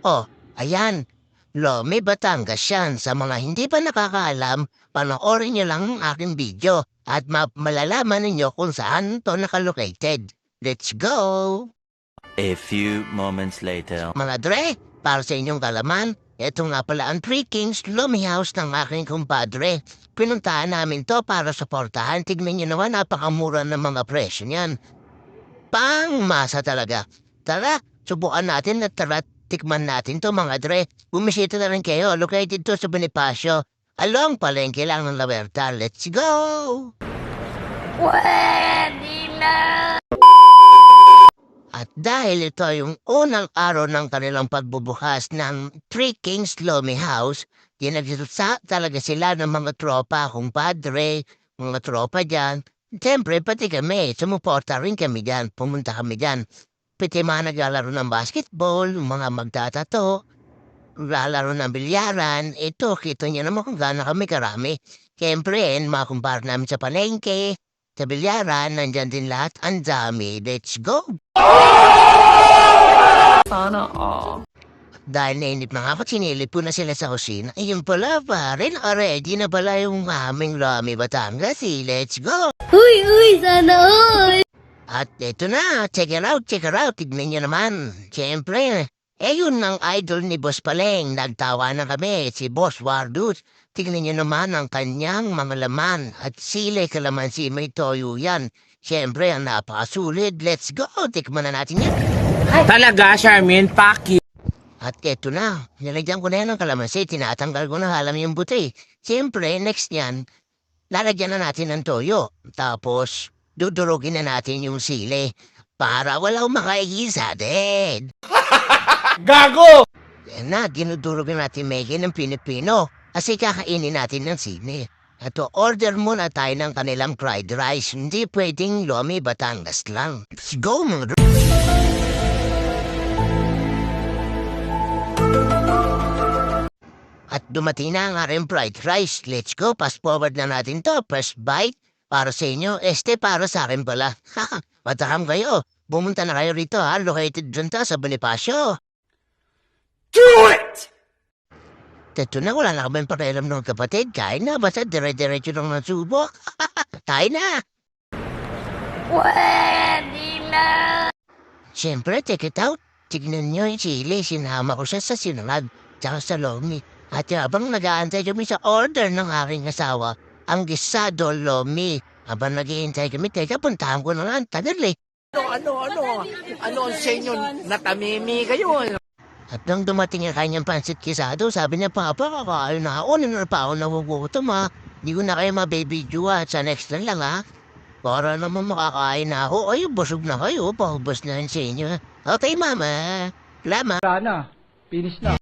Oh, ayan. Lomi Batangas yan. Sa mga hindi pa nakakaalam, panoorin niyo lang ang aking video at malalaman ninyo kung saan to nakalocated. Let's go! A few moments later. Mga dre, para sa inyong kalaman, ito nga pala ang Three Kings Lomi House ng aking kumpadre. Pinuntahan namin to para suportahan. Tignan nyo naman, napakamura ng mga presyo niyan. Pangmasa talaga. Tara, subukan natin at tara, tikman natin to mga dre. Bumisita na rin kayo, located to sa Bonifacio. Along palengke lang ng Laberta. Let's go! Pwede na! At dahil ito yung unang araw ng kanilang pagbubukas ng Three Kings Lomi House, dinagsa talaga sila ng mga tropa, kumpadre, mga tropa dyan. Siyempre, pati kami, sumuporta rin kami dyan, pumunta kami dyan. Pati mga naglalaro ng basketball, mga magtatato, lalaro ng bilyaran, ito, kita niyo naman kung gaano kami karami. Siyempre, mga kumpara namin sa palengke, sa bilyaran, nandyan din lahat, ang dami. Let's go! Sana all. Dahil nainip na nga ako, sinilip ko na sila sa kusina. Ayun pala, pare, ready na pala yung aming Lomi Batangas. Let's go! Uy, sana all! At eto na, check it out. Tignan nyo naman. Siyempre, yun ang idol ni Boss Paleng. Nagtawa na kami, si Boss Wardus. Tignan nyo naman ang kanyang mga laman. At sile kalamansi, may toyo yan. Siyempre, ang napakasulit. Let's go! Tikman na natin yan. Talaga, Charmin, Paki. At eto na, nilagyan ko na yan ng kalamansi, tinatanggal ko na halam yung buti. Siyempre, next yan, lalagyan na natin ng toyo. Tapos, dudurugin na natin yung sili para walang makaigisa din. Gago! Yan na, dinudurugin natin megi ng Pilipino kasi kakainin natin ng sili. Ato, order muna tayo ng kanilang fried rice. Hindi pwedeng Lomi Batangas lang. Let's go, mga At dumating na ang aking fried rice. Let's go, fast forward na natin to. First bite, para sa inyo. Para sa akin pala. Matakam kayo. Bumunta na kayo rito ha. Located dyan ta sa Bonifacio. Do it! Ito na, wala na kami pakialam ng kapatid. Kain na, basta dire-diretso lang ng subo. Kain na! Pwede na! Siyempre, check it out. Tignan nyo yung chili. Sinama ko siya sa sinangag. Tsaka sa lomi. At habang nag-aantay kami sa order ng aking asawa, ang gisado lomi. Habang nag-iintay kami, teka, puntahan ko na lang. Tagal eh. Ano ang sa inyo? Natamimi kayo. At nang dumating ang kanyang pansit kisado, sabi niya, Papa, kakain na ako. Nino pa ako nagugutom ha. Hindi ko na kayo mabibidyo at sa next lang ha. Para naman makakain na ako. Ay, busog na kayo. Paubos na yan sa inyo. Okay, Mama. Salamat. Wala na. Finish na.